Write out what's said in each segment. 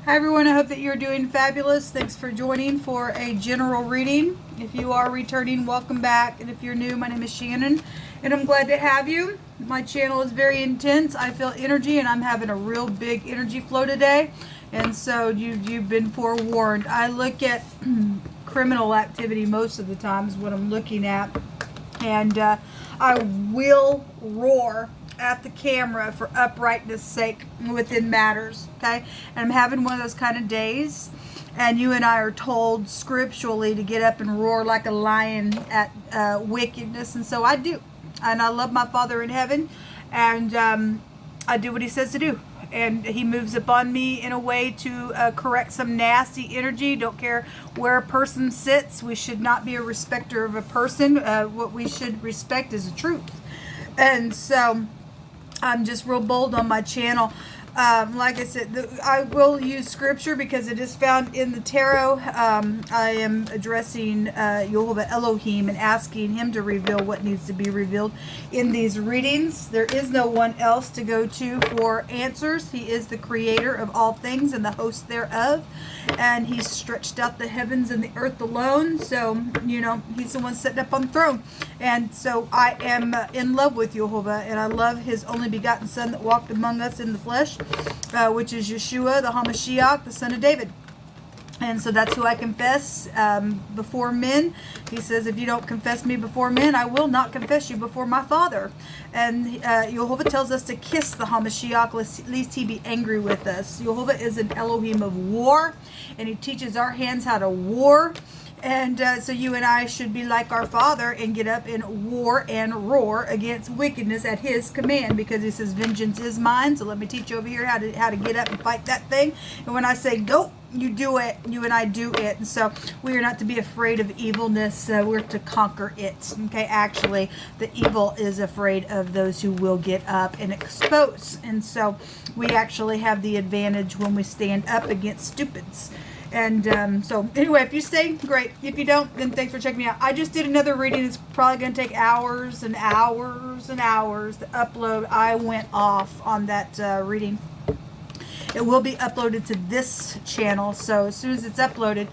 Hi everyone, I hope that you're doing fabulous. Thanks for joining for a general reading. If you are returning, welcome back. And if you're new, my name is Shannon and I'm glad to have you. My channel is very intense. I feel energy and I'm having a real big energy flow today. And so you've been forewarned. I look at criminal activity most of the time is what I'm looking at. And I will roar at the camera for uprightness sake within matters, okay? And I'm having one of those kind of days, and you and I are told scripturally to get up and roar like a lion at wickedness, and so I do. And I love my Father in heaven, and I do what he says to do. And he moves upon me in a way to correct some nasty energy. Don't care where a person sits. We should not be a respecter of a person. What we should respect is the truth. And so I'm just real bold on my channel. Like I said, I will use scripture because it is found in the tarot. I am addressing Jehovah Elohim and asking him to reveal what needs to be revealed in these readings. There is no one else to go to for answers. He is the creator of all things and the host thereof. And he stretched out the heavens and the earth alone. So, you know, he's the one sitting up on the throne. And so I am in love with Jehovah, and I love his only begotten son that walked among us in the flesh, which is Yeshua, the HaMashiach, the son of David. And so that's who I confess before men. He says, if you don't confess me before men, I will not confess you before my Father. And Jehovah tells us to kiss the HaMashiach, lest he be angry with us. Jehovah is an Elohim of war, and he teaches our hands how to war. And so you and I should be like our Father and get up and war and roar against wickedness at his command, because he says vengeance is mine. So let me teach you over here how to get up and fight that thing. And when I say go, you do it. You and I do it. And so we are not to be afraid of evilness. We're to conquer it. Okay, actually, the evil is afraid of those who will get up and expose. And so we actually have the advantage when we stand up against stupids. And so anyway, if you stay, great. If you don't, then thanks for checking me out. I just did another reading. It's probably going to take hours and hours and hours to upload. I went off on that reading. It will be uploaded to this channel. So as soon as it's uploaded,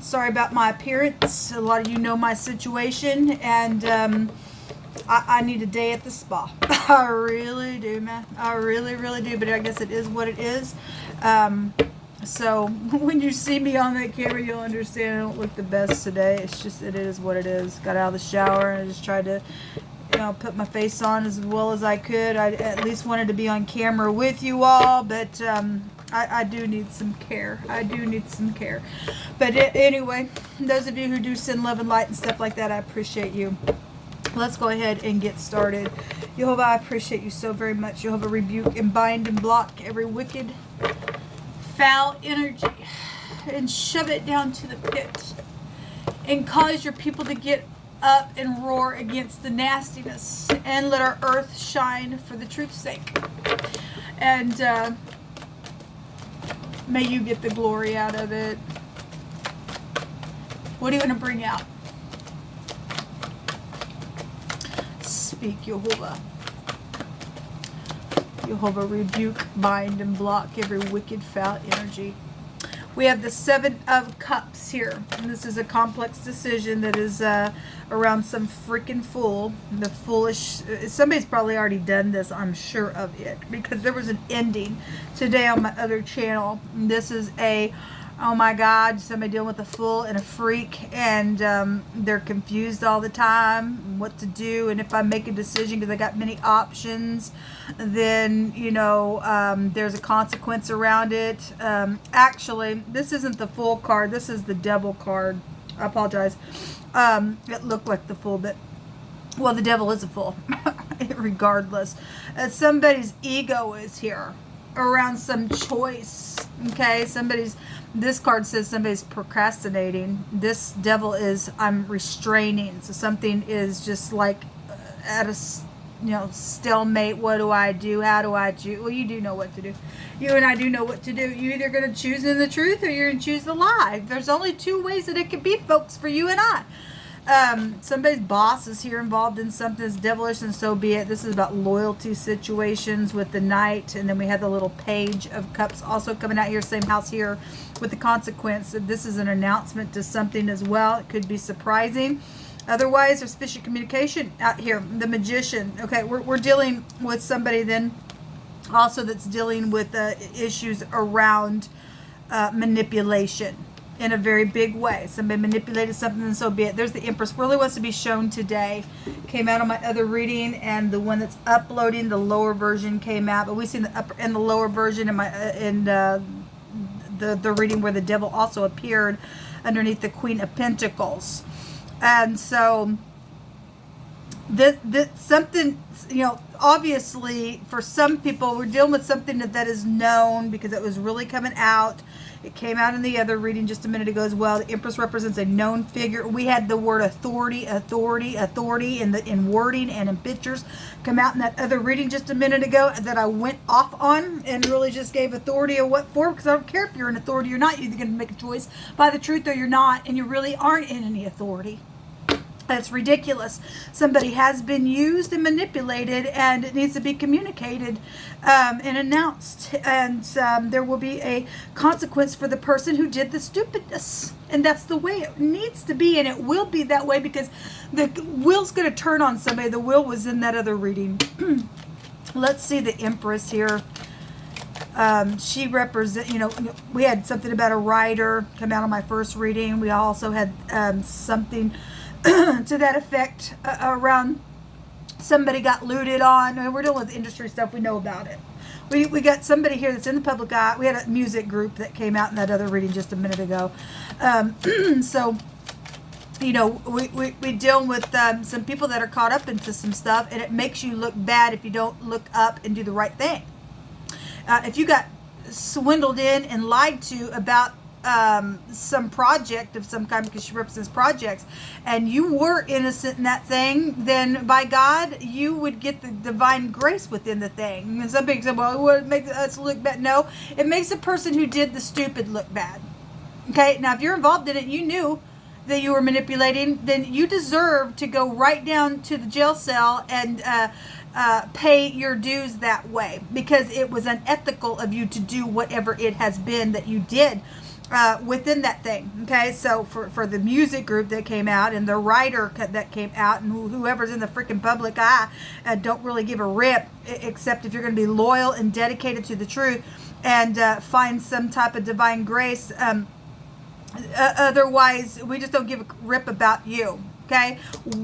sorry about my appearance. A lot of you know my situation, and I need a day at the spa. I really do, man. I really, really do. But I guess it is what it is. So when you see me on that camera, you'll understand I don't look the best today. It's just, it is what it is. Got out of the shower and I just tried to, you know, put my face on as well as I could. I at least wanted to be on camera with you all, but I do need some care. I do need some care. But anyway, those of you who do send love and light and stuff like that, I appreciate you. Let's go ahead and get started. Jehovah, I appreciate you so very much. Jehovah, rebuke and bind and block every wicked, foul energy and shove it down to the pit, and cause your people to get up and roar against the nastiness, and let our earth shine for the truth's sake. And may you get the glory out of it. What are you going to bring out? Speak, Jehovah. Jehovah, rebuke, bind, and block every wicked, foul energy. We have the Seven of Cups here. And this is a complex decision that is around some freaking fool. The foolish, somebody's probably already done this, I'm sure of it, because there was an ending today on my other channel. And this is a, oh my God, somebody dealing with a fool and a freak, and they're confused all the time what to do. And if I make a decision, because I got many options, then, you know, there's a consequence around it. Actually, this isn't the Fool card. This is the Devil card. I apologize. It looked like the Fool, but, well, the Devil is a fool, regardless. Somebody's ego is here around some choice. Okay, this card says somebody's procrastinating. This Devil is, I'm restraining. So something is just like at a, you know, stalemate. What do I do? How do I choose? Well, you do know what to do. You and I do know what to do. You're either going to choose in the truth or you're going to choose the lie. There's only two ways that it could be, folks, for you and I. Somebody's boss is here involved in something that's devilish, and so be it. This is about loyalty situations with the Knight, and then we have the little Page of Cups also coming out here, same house here with the consequence. This is an announcement to something as well. It could be surprising. Otherwise, there's fishy communication out here. The Magician. Okay, we're dealing with somebody then also that's dealing with issues around manipulation in a very big way. Somebody manipulated something, and so be it. There's the Empress. Really wants to be shown today. Came out on my other reading, and the one that's uploading, the lower version came out. But we seen the upper and the lower version in my the reading where the devil also appeared underneath the Queen of Pentacles. And so that something, you know, obviously for some people we're dealing with something that is known because it was really coming out. It came out in the other reading just a minute ago as well. The Empress represents a known figure. We had the word authority in wording and in pictures come out in that other reading just a minute ago that I went off on and really just gave authority or what for, because I don't care if you're in authority or not. You're either going to make a choice by the truth or you're not, and you really aren't in any authority. That's ridiculous. Somebody has been used and manipulated, and it needs to be communicated and announced. And there will be a consequence for the person who did the stupidness. And that's the way it needs to be, and it will be that way because the wheel's going to turn on somebody. The wheel was in that other reading. Let's see the Empress here. She represents, you know, we had something about a rider come out on my first reading. We also had something to that effect around somebody got looted on. And we're dealing with industry stuff. We know about it. We got somebody here that's in the public eye. We had a music group that came out in that other reading just a minute ago. So, you know, we deal with some people that are caught up into some stuff, and it makes you look bad if you don't look up and do the right thing. If you got swindled in and lied to about some project of some kind, because she represents projects, and you were innocent in that thing, then by God you would get the divine grace within the thing. And some people say, well, it would make us look bad. No, it makes the person who did the stupid look bad. Okay, now if you're involved in it, you knew that you were manipulating, then you deserve to go right down to the jail cell and pay your dues that way, because it was unethical of you to do whatever it has been that you did within that thing. Okay, so for the music group that came out and the writer that came out and whoever's in the freaking public eye, don't really give a rip, except if you're going to be loyal and dedicated to the truth and find some type of divine grace. Otherwise, we just don't give a rip about you. Okay,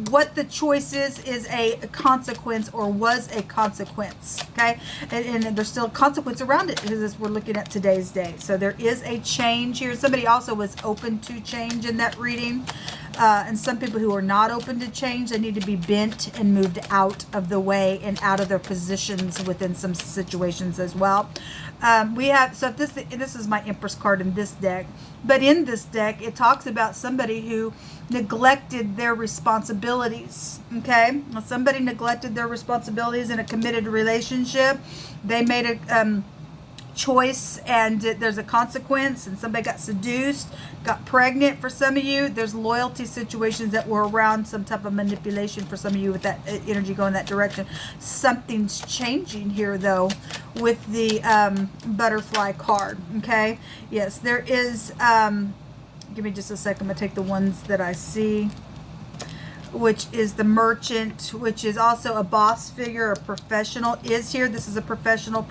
what the choice is a consequence, or was a consequence. Okay, and there's still a consequence around it, because we're looking at today's day. So there is a change here. Somebody also was open to change in that reading, and some people who are not open to change, they need to be bent and moved out of the way and out of their positions within some situations as well. We have, so if this is my Empress card in this deck, but in this deck it talks about somebody who neglected their responsibilities. Okay, now, somebody neglected their responsibilities in a committed relationship. They made a choice, and there's a consequence, and somebody got seduced, got pregnant. For some of you, there's loyalty situations that were around some type of manipulation for some of you with that energy going that direction. Something's changing here though with the butterfly card. Okay, yes, there is. Give me just a second. I'm gonna take the ones that I see, which is the Merchant, which is also a boss figure, a professional is here. This is a professional.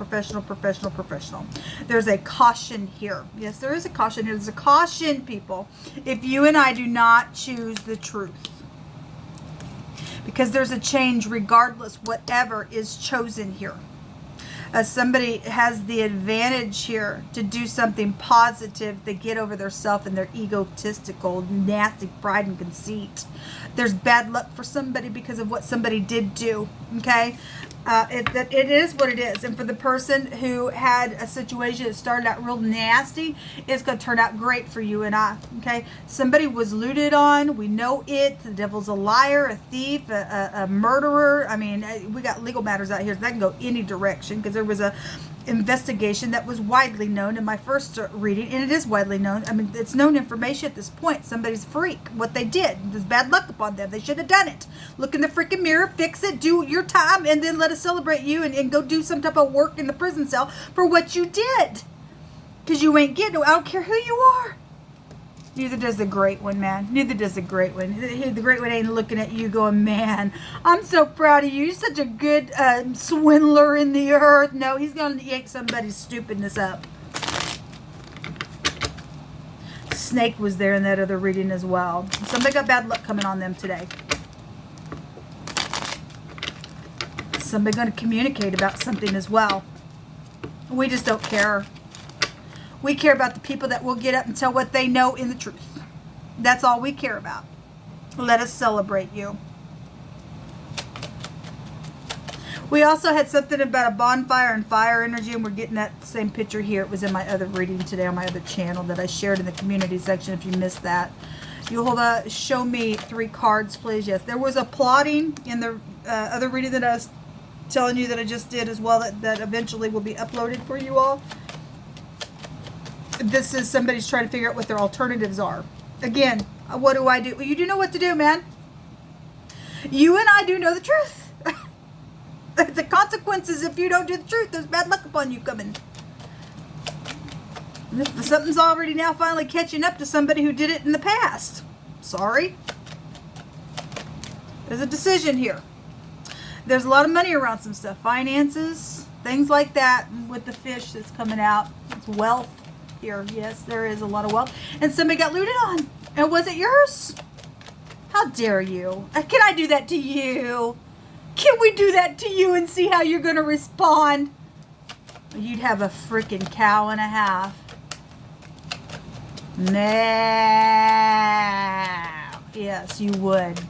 There's a caution here. Yes, there is a caution here. There's a caution, people, if you and I do not choose the truth. Because there's a change regardless, whatever is chosen here. Somebody has the advantage here to do something positive. They get over their self and their egotistical, nasty pride and conceit. There's bad luck for somebody because of what somebody did do. Okay, it is what it is. And for the person who had a situation that started out real nasty, it's going to turn out great for you and I. Okay, somebody was looted on. We know it. The devil's a liar, a thief, a murderer. I mean, we got legal matters out here, so that can go any direction, because there was investigation that was widely known in my first reading, and it is widely known. I mean, it's known information at this point. Somebody's a freak. What they did, there's bad luck upon them. They should have done it. Look in the freaking mirror, fix it, do your time, and then let us celebrate you and go do some type of work in the prison cell for what you did. Because you ain't getting, I don't care who you are. Neither does the great one, man. Neither does the great one. The great one ain't looking at you going, man, I'm so proud of you. You're such a good swindler in the earth. No, he's going to yank somebody's stupidness up. Snake was there in that other reading as well. Somebody got bad luck coming on them today. Somebody going to communicate about something as well. We just don't care. We care about the people that will get up and tell what they know in the truth. That's all we care about. Let us celebrate you. We also had something about a bonfire and fire energy, and we're getting that same picture here. It was in my other reading today on my other channel that I shared in the community section if you missed that. Yehovah, show me 3 cards, please. Yes, there was a plotting in the other reading that I was telling you that I just did as well, that eventually will be uploaded for you all. This is somebody's trying to figure out what their alternatives are. Again, what do I do? Well, you do know what to do, man. You and I do know the truth. The consequences if you don't do the truth, there's bad luck upon you coming. Something's already now finally catching up to somebody who did it in the past. Sorry. There's a decision here. There's a lot of money around some stuff. Finances, things like that with the fish that's coming out. It's wealth. Here, yes, there is a lot of wealth, and somebody got looted on. And was it yours? How dare you? Can I do that to you? Can we do that to you and see how you're going to respond? You'd have a freaking cow and a half. No. Yes, you would.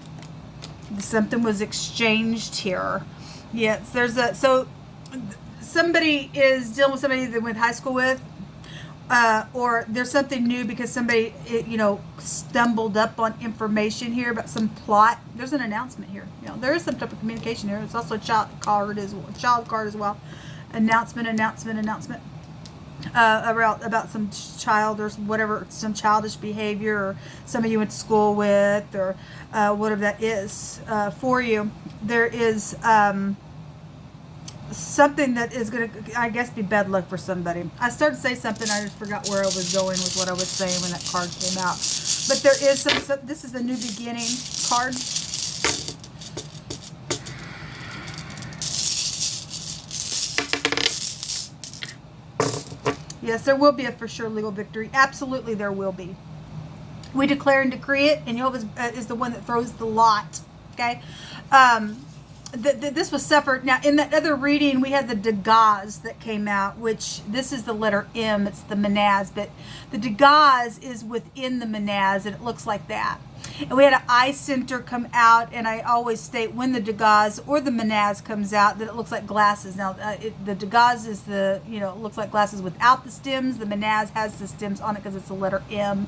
Something was exchanged here. Yes, there's a, so somebody is dealing with somebody they went to high school with. Or there's something new because somebody, stumbled up on information here about some plot. There's an announcement here. There is some type of communication here. It's also a child card as well. Announcement. About some child or whatever, some childish behavior, or somebody you went to school with, or whatever that is for you. There is something that is going to, I guess, be bad luck for somebody. I started to say something, I just forgot where I was going with what I was saying when that card came out. But there is some, this is the new beginning card. Yes, there will be a for sure legal victory. Absolutely there will be. We declare and decree it, and Jehovah is the one that throws the lot. Okay? This was suffered. Now, in that other reading, we had the Dagaz that came out, which this is the letter M. It's the Manaz, but the Dagaz is within the Manaz, and it looks like that. And we had an eye center come out, and I always state when the Dagaz or the Manaz comes out that it looks like glasses. Now, the Dagaz is the, it looks like glasses without the stems. The Manaz has the stems on it because it's the letter M.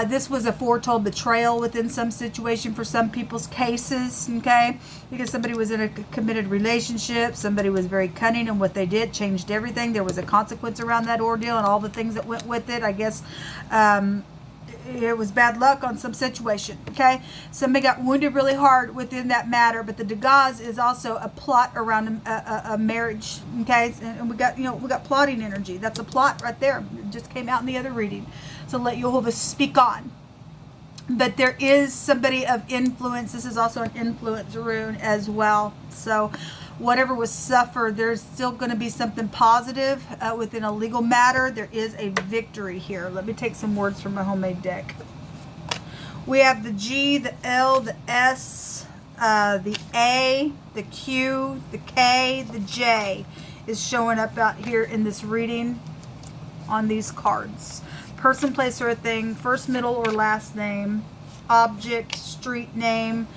This was a foretold betrayal within some situation for some people's cases, okay? Because somebody was in a committed relationship. Somebody was very cunning in what they did, changed everything. There was a consequence around that ordeal and all the things that went with it. I guess it was bad luck on some situation, okay? Somebody got wounded really hard within that matter, but the Dagaz is also a plot around a marriage, okay? And we got plotting energy. That's a plot right there. It just came out in the other reading. So let Jehovah speak on. But there is somebody of influence. This is also an influence rune as well. So whatever was suffered, there's still going to be something positive within a legal matter. There is a victory here. Let me take some words from my homemade deck. We have the G, the L, the S, the A, the Q, the K, the J is showing up out here in this reading on these cards. Person, place, or a thing, first, middle, or last name, object, street name,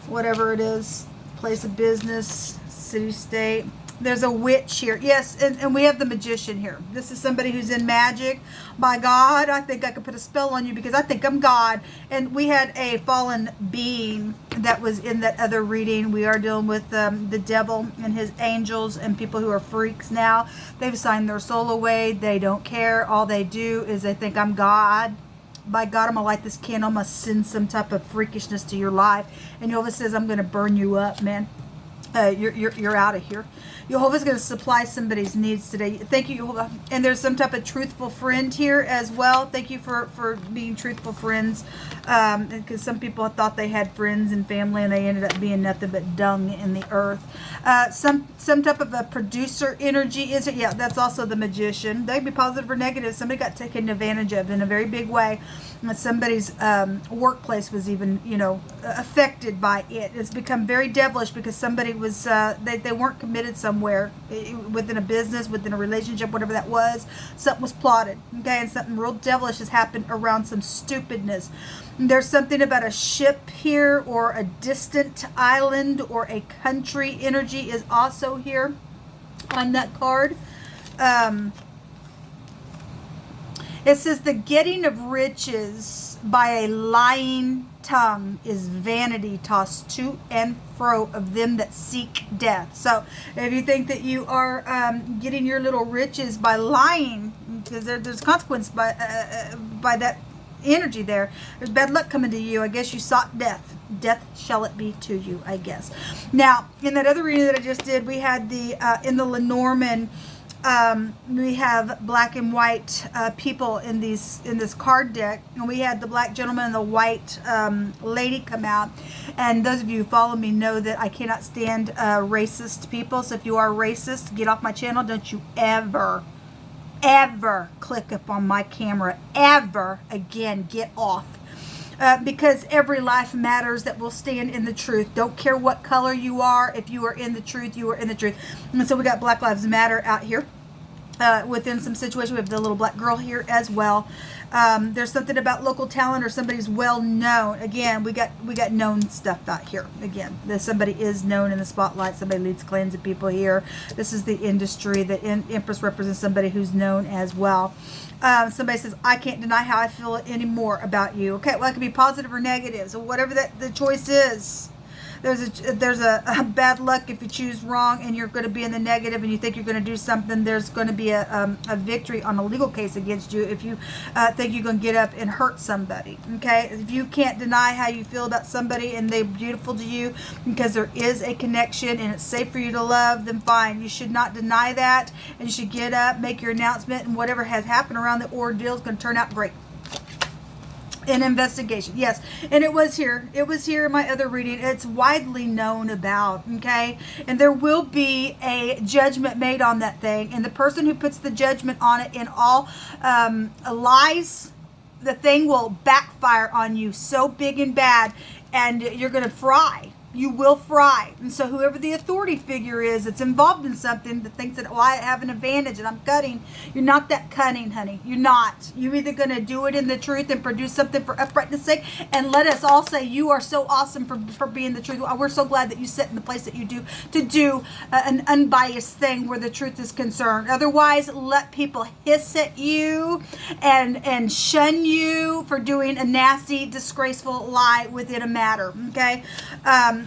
whatever it is, place of business, city, state. There's a witch here. Yes, and we have the magician here. This is somebody who's in magic. By God, I think I could put a spell on you because I think I'm God. And we had a fallen being that was in that other reading. We are dealing with the devil and his angels and people who are freaks now. They've signed their soul away. They don't care. All they do is they think I'm God. By God, I'm going to light this candle. I'm going to send some type of freakishness to your life. And Jehovah says, I'm going to burn you up, man. You're out of here. Jehovah's going to supply somebody's needs today. Thank you, Jehovah. And there's some type of truthful friend here as well. Thank you for being truthful friends. Because some people thought they had friends and family and they ended up being nothing but dung in the earth. Some type of a producer energy is it? Yeah, that's also the magician. They can be positive or negative. Somebody got taken advantage of in a very big way. Somebody's workplace was even, affected by it. It's become very devilish because somebody was, they weren't committed somewhere within a business, within a relationship, whatever that was. Something was plotted, okay, and something real devilish has happened around some stupidness. There's something about a ship here or a distant island or a country energy is also here on that card. It says the getting of riches by a lying tongue is vanity tossed to and fro of them that seek death. So if you think that you are getting your little riches by lying, because there's consequence by that energy there, there's bad luck coming to you. I guess you sought death. Death shall it be to you, I guess. Now, in that other reading that I just did, we had the in the Lenormand. We have black and white people in this card deck, and we had the black gentleman and the white lady come out. And those of you who follow me know that I cannot stand racist people. So if you are racist, get off my channel. Don't you ever click up on my camera ever again. Get off. Because every life matters that will stand in the truth. Don't care what color you are. If you are in the truth, you are in the truth. And so we got Black Lives Matter out here. Within some situation, we have the little black girl here as well. There's something about local talent or somebody's well known. Again, we got known stuff out here. Again, that somebody is known in the spotlight. Somebody leads clans of people here. This is the industry. The Empress represents somebody who's known as well. Somebody says, I can't deny how I feel anymore about you. Okay, well, it can be positive or negative. So whatever the choice is. There's a bad luck if you choose wrong and you're going to be in the negative and you think you're going to do something. There's going to be a victory on a legal case against you if you think you're going to get up and hurt somebody. Okay, if you can't deny how you feel about somebody and they're beautiful to you because there is a connection and it's safe for you to love, then fine. You should not deny that, and you should get up, make your announcement, and whatever has happened around the ordeal is going to turn out great. An investigation, yes, and it was here in my other reading. It's widely known about, okay, and there will be a judgment made on that thing, and the person who puts the judgment on it in all lies, the thing will backfire on you so big and bad, and you're gonna fry. You will fry. And so whoever the authority figure is that's involved in something that thinks that, well, I have an advantage and I'm cutting, you're not that cunning, honey. You're not. You're either going to do it in the truth and produce something for uprightness sake, and let us all say you are so awesome for being the truth. We're so glad that you sit in the place that you do to do an unbiased thing where the truth is concerned. Otherwise, let people hiss at you and shun you for doing a nasty, disgraceful lie within a matter, okay?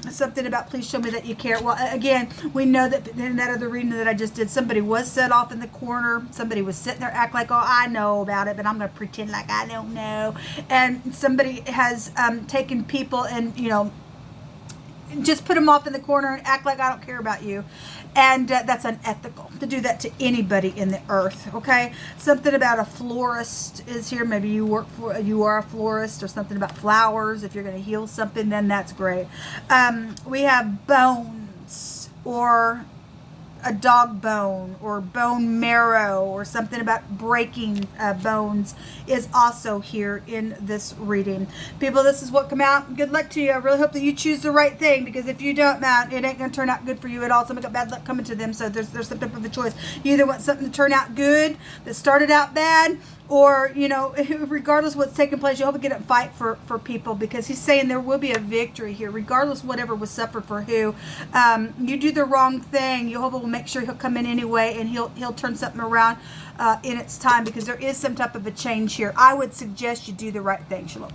Something about please show me that you care. Well, again, we know that in that other reading that I just did, somebody was set off in the corner. Somebody was sitting there act like, oh, I know about it, but I'm going to pretend like I don't know. And somebody has taken people and, just put them off in the corner and act like I don't care about you. And that's unethical to do that to anybody in the earth, okay? Something about a florist is here. Maybe you are a florist, or something about flowers. If you're going to heal something, then that's great. We have bones, or a dog bone, or bone marrow, or something about breaking bones is also here in this reading. People, this is what come out. Good luck to you. I really hope that you choose the right thing, because if you don't, man, it ain't going to turn out good for you at all. Somebody got bad luck coming to them, so there's some type of a choice. You either want something to turn out good that started out bad, or, you know, regardless of what's taking place, Jehovah get up and fight for people, because he's saying there will be a victory here, regardless whatever was suffered for who. You do the wrong thing, Jehovah will make sure he'll come in anyway, and he'll turn something around in its time, because there is some type of a change here. I would suggest you do the right thing. Shalom.